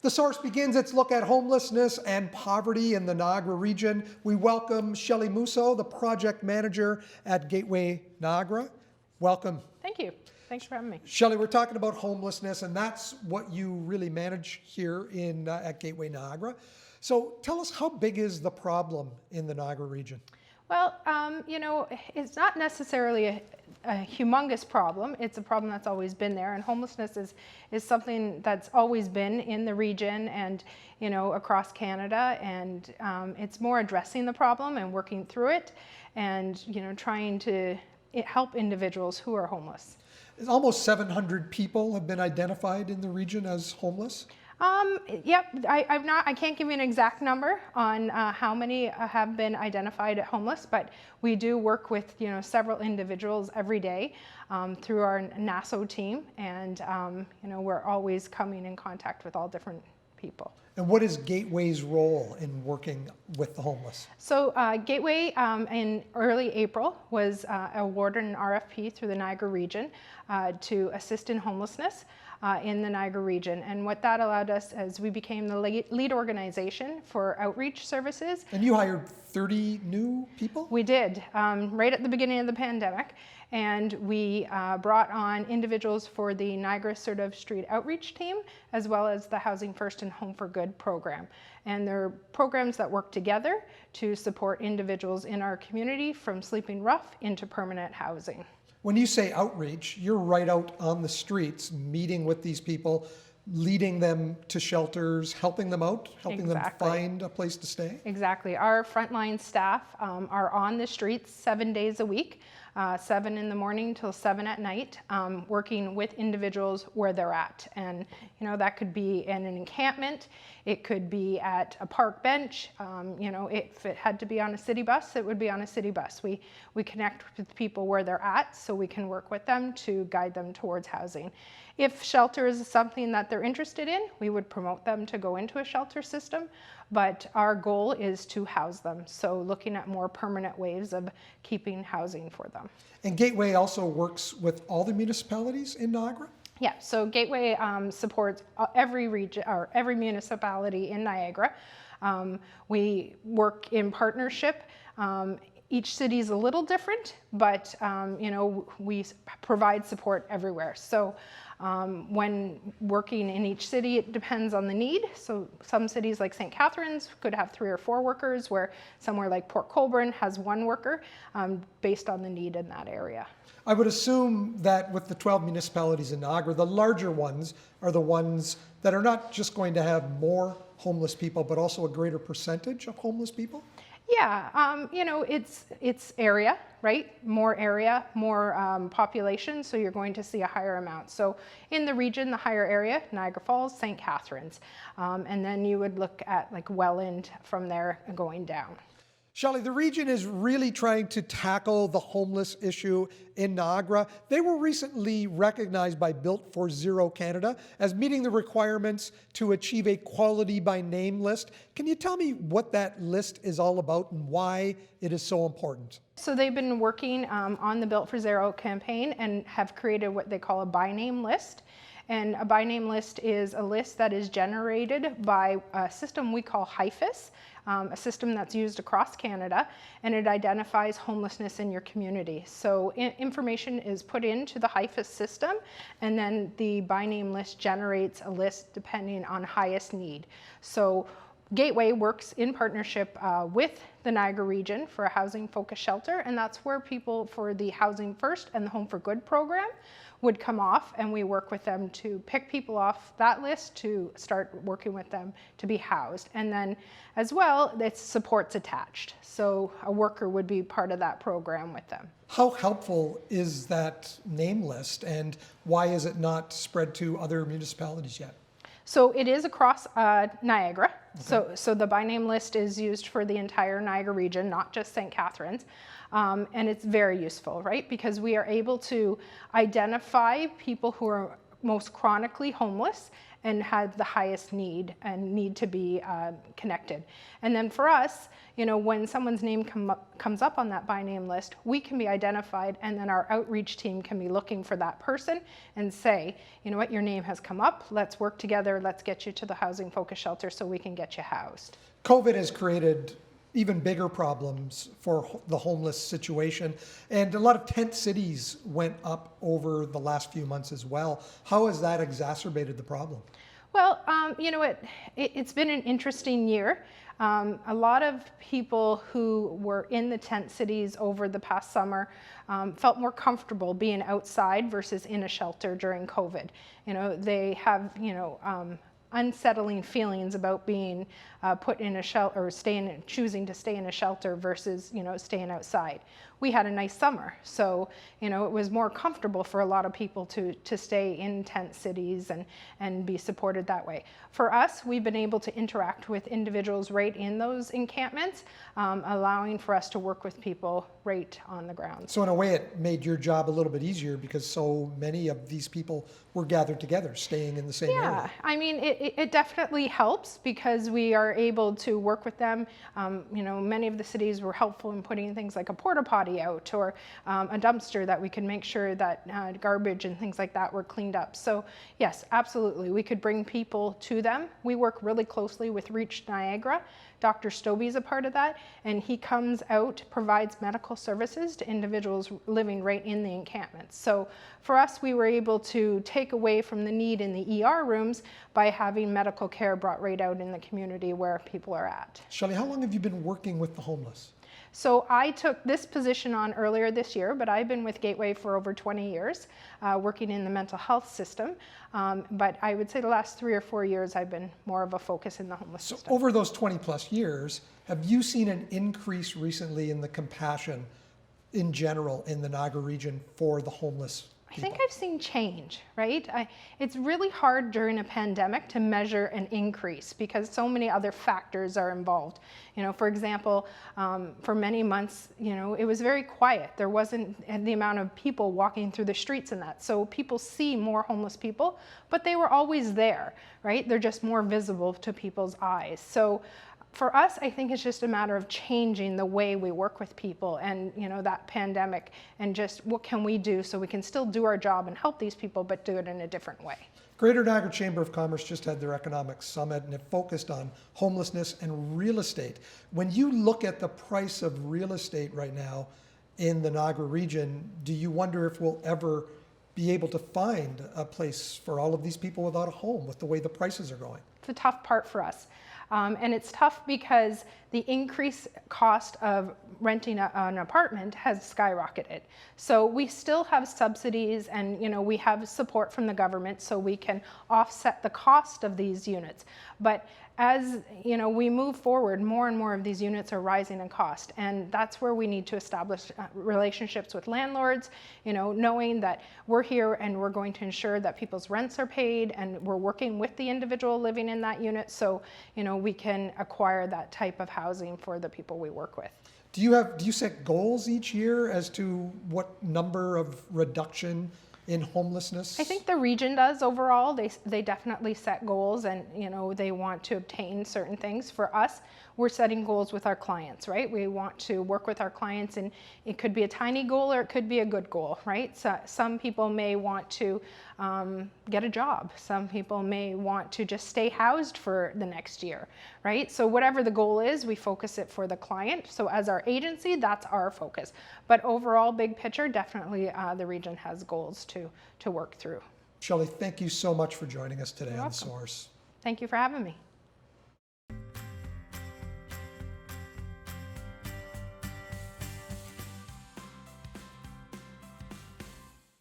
The Source begins its look at homelessness and poverty in the Niagara region. We welcome Shelly Mousseau, the project manager at Gateway Niagara. Welcome. Thank you. Thanks for having me. Shelly, we're talking about homelessness, and that's what you really manage here at Gateway Niagara. So tell us, how big is the problem in the Niagara region? Well, it's not necessarily a humongous problem. It's a problem that's always been there, and homelessness is something that's always been in the region and across Canada. And it's more addressing the problem and working through it, and trying to help individuals who are homeless. Almost 700 people have been identified in the region as homeless. Yep, I can't give you an exact number on how many have been identified as homeless, but we do work with several individuals every day through our NASO team, and we're always coming in contact with all different people. And what is Gateway's role in working with the homeless? So Gateway in early April was awarded an RFP through the Niagara region to assist in homelessness in the Niagara region. And what that allowed us is we became the lead organization for outreach services. And you hired 30 new people? We did, right at the beginning of the pandemic. And we brought on individuals for the Niagara Assertive Street Outreach Team, as well as the Housing First and Home for Good program. And they're programs that work together to support individuals in our community from sleeping rough into permanent housing. When you say outreach, you're right out on the streets, meeting with these people, leading them to shelters, helping them out, helping them find a place to stay? Exactly. Our frontline staff are on the streets 7 days a week, 7 in the morning till 7 at night, working with individuals where they're at. And that could be in an encampment, it could be at a park bench, if it had to be on a city bus, it would be on a city bus. We connect with people where they're at so we can work with them to guide them towards housing. If shelter is something that they're interested in, we would promote them to go into a shelter system, but our goal is to house them. So looking at more permanent ways of keeping housing for them. And Gateway also works with all the municipalities in Niagara? Yeah, so Gateway supports every region or every municipality in Niagara. We work in partnership. Each city is a little different, but we provide support everywhere. So when working in each city, it depends on the need. So some cities like St. Catharines could have 3 or 4 workers, where somewhere like Port Colborne has 1 worker based on the need in that area. I would assume that with the 12 municipalities in Niagara, the larger ones are the ones that are not just going to have more homeless people, but also a greater percentage of homeless people? Yeah, it's area, right? More area, more population, so you're going to see a higher amount. So in the region, the higher area, Niagara Falls, St. Catharines. And then you would look at like Welland from there going down. Shelly, the region is really trying to tackle the homeless issue in Niagara. They were recently recognized by Built for Zero Canada as meeting the requirements to achieve a quality by name list. Can you tell me what that list is all about and why it is so important? So they've been working on the Built for Zero campaign and have created what they call a by name list. And a by name list is a list that is generated by a system we call HIFIS, a system that's used across Canada, and it identifies homelessness in your community. So information is put into the HIFIS system, and then the by name list generates a list depending on highest need. So Gateway works in partnership with the Niagara region for a housing-focused shelter, and that's where people for the Housing First and the Home for Good program would come off, and we work with them to pick people off that list to start working with them to be housed. And then as well, it's supports attached. So a worker would be part of that program with them. How helpful is that name list, and why is it not spread to other municipalities yet? So it is across Niagara. Okay. So the by name list is used for the entire Niagara region, not just St. Catharines. And it's very useful, right? Because we are able to identify people who are most chronically homeless and have the highest need and need to be connected. And then for us, you know, when someone's name comes up on that by name list, we can be identified, and then our outreach team can be looking for that person and say, you know what, your name has come up, let's work together, let's get you to the housing focus shelter so we can get you housed. COVID has created even bigger problems for the homeless situation, and a lot of tent cities went up over the last few months as well. How has that exacerbated the problem? Well, you know, it's been an interesting year. A lot of people who were in the tent cities over the past summer felt more comfortable being outside versus in a shelter during COVID. You know, they have, you know, unsettling feelings about being put in a shelter or choosing to stay in a shelter versus, you know, staying outside. We had a nice summer, so, you know, it was more comfortable for a lot of people to stay in tent cities and be supported that way. For us, we've been able to interact with individuals right in those encampments, allowing for us to work with people right on the ground. So in a way, it made your job a little bit easier because so many of these people were gathered together, staying in the same area. Yeah, I mean, it definitely helps because we are able to work with them. You know, many of the cities were helpful in putting things like a porta potty out or a dumpster that we could make sure that garbage and things like that were cleaned up. So yes, absolutely, we could bring people to them. We work really closely with Reach Niagara. Dr. Stobie is a part of that, and he comes out, provides medical services to individuals living right in the encampments. So for us, we were able to take away from the need in the ER rooms by having medical care brought right out in the community where people are at. Shelly, how long have you been working with the homeless? So I took this position on earlier this year, but I've been with Gateway for over 20 years, working in the mental health system. But I would say the last 3 or 4 years, I've been more of a focus in the homeless system. So over those 20 plus years, have you seen an increase recently in the compassion in general in the Niagara region for the homeless people? I think I've seen change, right? It's really hard during a pandemic to measure an increase because so many other factors are involved. You know, for example, for many months, you know, it was very quiet. There wasn't the amount of people walking through the streets and that. So people see more homeless people, but they were always there, right? They're just more visible to people's eyes. So for us, I think it's just a matter of changing the way we work with people and, you know, that pandemic and just what can we do so we can still do our job and help these people, but do it in a different way. Greater Niagara Chamber of Commerce just had their economic summit and it focused on homelessness and real estate. When you look at the price of real estate right now in the Niagara region, do you wonder if we'll ever be able to find a place for all of these people without a home with the way the prices are going? It's a tough part for us. And it's tough because the increased cost of renting an apartment has skyrocketed. So we still have subsidies and, you know, we have support from the government so we can offset the cost of these units. But as, you know, we move forward, more and more of these units are rising in cost. And that's where we need to establish relationships with landlords, you know, knowing that we're here and we're going to ensure that people's rents are paid and we're working with the individual living in that unit so, you know, we can acquire that type of housing for the people we work with. Do you set goals each year as to what number of reduction in homelessness? I think the region does overall. They definitely set goals and, you know, they want to obtain certain things. For us, we're setting goals with our clients, right? We want to work with our clients and it could be a tiny goal or it could be a good goal, right? So some people may want to get a job. Some people may want to just stay housed for the next year, right? So whatever the goal is, we focus it for the client. So as our agency, that's our focus. But overall, big picture, definitely the region has goals to work through. Shelly, thank you so much for joining us today You're on The welcome. Source. Thank you for having me.